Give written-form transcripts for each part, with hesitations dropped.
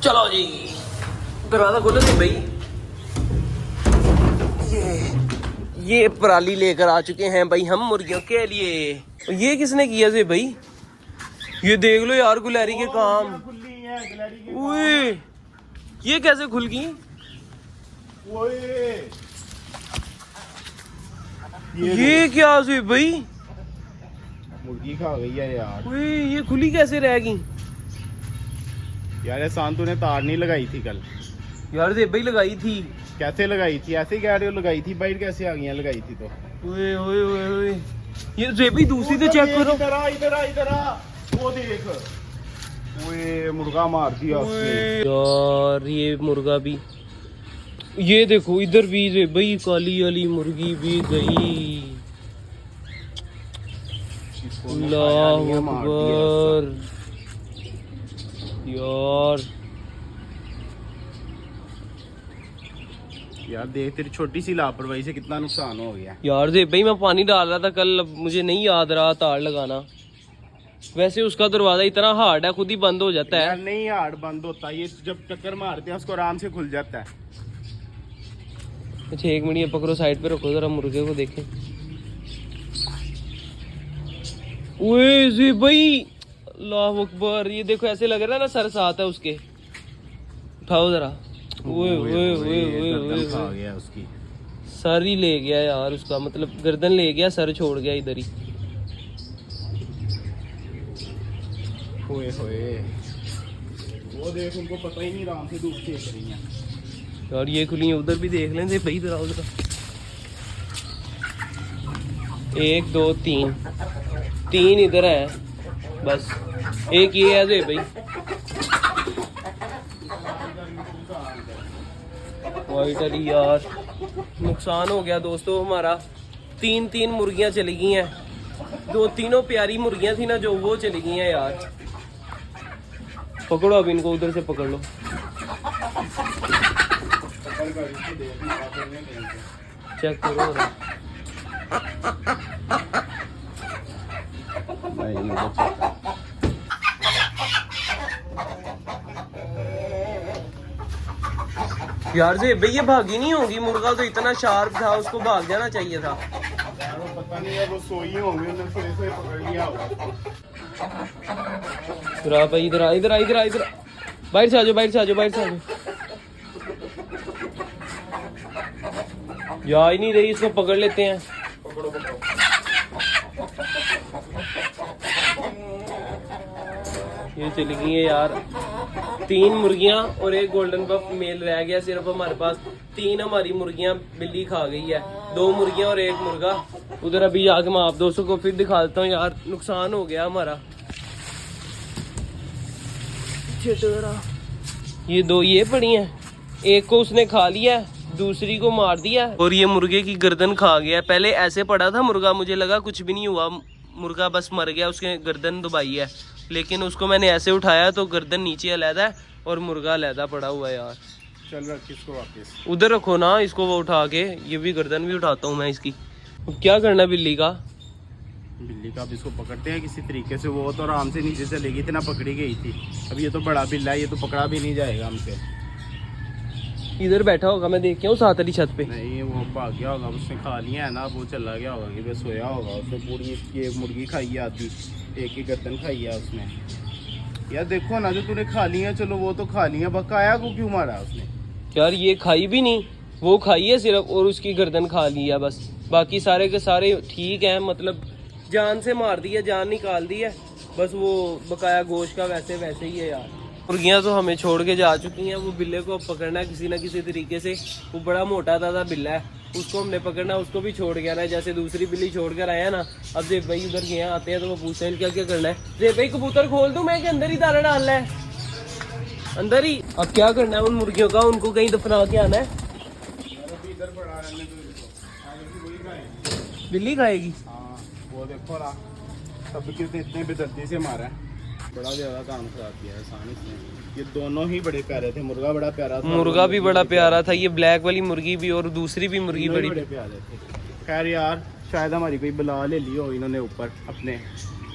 चलो जी दरवाजा खोलो जी भाई। ये पराली लेकर आ चुके हैं भाई हम मुर्गियों के लिए। ये किसने किया जी भाई? ये देख लो यार गुलैरी के काम। ओए ये कैसे खुल गई? ये क्या जी भाई? मुर्गी खा गई है यार। ओए ये खुली कैसे रह गई? यार एहसान तूने तार नहीं लगाई थी कल। यार जी भाई लगाई थी। कैसे लगाई थी? ऐसे ही गाड़ी लगाई थी, बाइट कैसे आ गई लगाई थी तो। ओए ओए ओए ओए ये जी भाई दूसरी तो चेक करो। इधर आ वो देख। ओए मुर्गा मार दिया उसने। यार ये मुर्गा भी, ये देखो इधर भी रे भाई काली वाली मुर्गी भी गई। अल्लाह अकबर यार देख तेरी छोटी सी लापरवाही से कितना नुकसान हो गया। यार दे भाई मैं पानी डाल रहा था कल, अब मुझे नहीं याद रहा तार लगाना। वैसे उसका दरवाजा इतना हार्ड है खुद ही बंद हो जाता यार है। नहीं हार्ड बंद होता, ये जब टक्कर मारते हैं उसको आराम से खुल जाता है। अच्छा एक मिनट ये पकड़ो, साइड पे रखो जरा मुर्गे को देखें। ओए जी भाई अल्लाह अकबर, ये देखो ऐसे लग रहा है ना सर साथ है उसके। उठाओ जरा। ओए ओए ओए ओए ओए खा गया उसकी। सर ही ले गया यार उसका, मतलब गर्दन ले गया, सर छोड़ गया इधर ही। होए होए वो देख उनको पता ही नहीं, आराम से धूप सेक रही है। यार ये खुली है, उधर भी देख लेंगे भाई इधर आओ जरा। 1 2 3 3 इधर है बस, एक ये है दे भाई। वाइट अली यार नुकसान हो गया दोस्तों हमारा। 3 मुर्गियां चली गई हैं, 2 तीनों प्यारी मुर्गियां थी ना जो, वो चली गई हैं यार। पकड़ो अब इनको, उधर से पकड़ लो। चेक करो यार जी भाई ये भागी नहीं होगी, मुर्गा तो इतना शार्प था, उसको भाग जाना चाहिए था। पता नहीं है वो सोई होंगे, उन्होंने फिर से पकड़ लिया होगा। भाई इधर आ इधर आ इधर आ इधर, बाहर से आ जाओ बाहर से आ जाओ बाहर से आ जाओ। जा ही नहीं रही, इसको पकड़ लेते हैं। पकड़ो पकड़ो। ये चली गई है यार 3 मुर्गियां और एक गोल्डन बफ मेल रह गया सिर्फ हमारे पास। 3 हमारी मुर्गियां बिल्ली खा गई है, 2 मुर्गियां और 1 मुर्गा। उधर अभी जाके मैं आप दोस्तों को फिर दिखा देता हूँ। यार नुकसान हो गया हमारा। ये 2 ये पड़ी हैं, एक को उसने खा लिया, दूसरी को मार दिया, और ये मुर्गे की गर्दन खा गया। पहले ऐसे पड़ा था मुर्गा, मुझे लगा कुछ भी नहीं हुआ, मुर्गा बस मर गया, उसके गर्दन दबाई है। लेकिन उसको मैंने ऐसे उठाया तो गर्दन नीचे अलहदा है और मुर्गा अलहदा पड़ा हुआ है यार। चल रख इसको वापस उधर रखो ना इसको, वो उठा के, ये भी गर्दन भी उठाता हूँ मैं इसकी। अब क्या करना बिल्ली का? बिल्ली का अब इसको पकड़ते हैं किसी तरीके से, वो तो आराम से नीचे चलेगी, इतना पकड़ी गई थी। अब ये तो बड़ा बिल्ला है, ये तो पकड़ा भी नहीं जाएगा हमसे। इधर बैठा होगा, मैं देख के आऊँ साथ वाली छत पे। नहीं वो भाग गया होगा, उसने खा लिया है ना, वो चला गया होगा कि बस सोया होगा। उसने पूरी ये मुर्गी खाई आती, एक ही गर्दन खाई है उसने। यार देखो ना, जो तूने खा लिया, चलो वो तो खा लिया, बकाया को क्यों मारा उसने? यार ये खाई भी नहीं, वो खाई है सिर्फ और उसकी गर्दन खा ली है बस। बाकी सारे के सारे ठीक है, मतलब जान से मार दी है, जान निकाल दी है, बस वो बकाया गोश्त का वैसे वैसे ही है यार। मुर्गियाँ तो हमें छोड़ के जा चुकी हैं, वो बिल्ले को अब पकड़ना है किसी ना किसी तरीके से। वो बड़ा मोटा दादा बिल्ला है, उसको हमने पकड़ना, उसको भी छोड़ के आना है, जैसे दूसरी बिल्ली छोड़ कर आया ना। अब देव भाई उधर गए आते हैं तो वो पूछते हैं क्या क्या करना है। देव भाई कबूतर खोल दूं मैं कि अंदर ही दाना डालना है? अंदर ही। अब क्या करना है उन मुर्गियों का, उनको कहीं दफना के आना है। बिल्ली खाएगी। हाँ वो देखो ना, सब कितने इतने बेदर्दी से मारा है, बड़ा ज्यादा काम खराब किया है आसानी से। ये दोनों ही बड़े प्यारे थे, मुर्गा बड़ा प्यारा था, मुर्गा भी बड़ा प्यारा था, ये ब्लैक वाली मुर्गी भी, और दूसरी भी मुर्गी बड़ी प्यारे थे। खैर यार शायद हमारी कोई बला ले ली हो इन्होंने ऊपर अपने,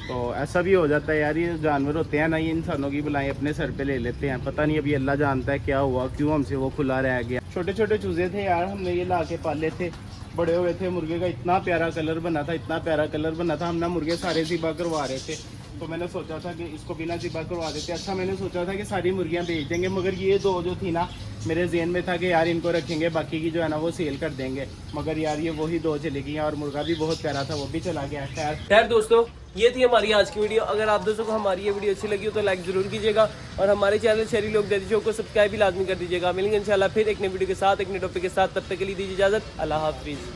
तो ऐसा भी हो जाता है यार, ये जानवर होते हैं ना, ये इंसानों की बुलाएं अपने सर पे ले लेते हैं। पता नहीं अभी अल्लाह जानता है क्या हुआ, क्यों हमसे वो खुला रह गया। छोटे छोटे चूजे थे यार, हमने ये ला के पाले थे, बड़े हुए थे। मुर्गे का इतना प्यारा कलर बना था, इतना प्यारा कलर बना था। हम ना मुर्गे सारे ज़िबा करवा रहे थे, तो मैंने सोचा था कि इसको बिना ज़िबा करवा देते। अच्छा मैंने सोचा था कि सारी मुर्गियाँ बेच देंगे, मगर ये दो जो थी ना, मेरे ज़हन में था कि यार इनको रखेंगे, बाकी की जो है ना वो सेल कर देंगे। मगर यार ये वही दो चली गई, और मुर्गा भी बहुत प्यारा था, वो भी चला गया। खैर दोस्तों, ये थी हमारी आज की वीडियो। अगर आप दोस्तों को हमारी ये वीडियो अच्छी लगी हो तो लाइक जरूर कीजिएगा, और हमारे चैनल शहरी लोग डेली शो को सब्सक्राइब भी लाजमी कर दीजिएगा। मिलेंगे इंशाल्लाह फिर एक नई वीडियो के साथ, एक नए टॉपिक के साथ। तब तक के लिए दीजिए इजाजत। अल्लाह हाफिज़।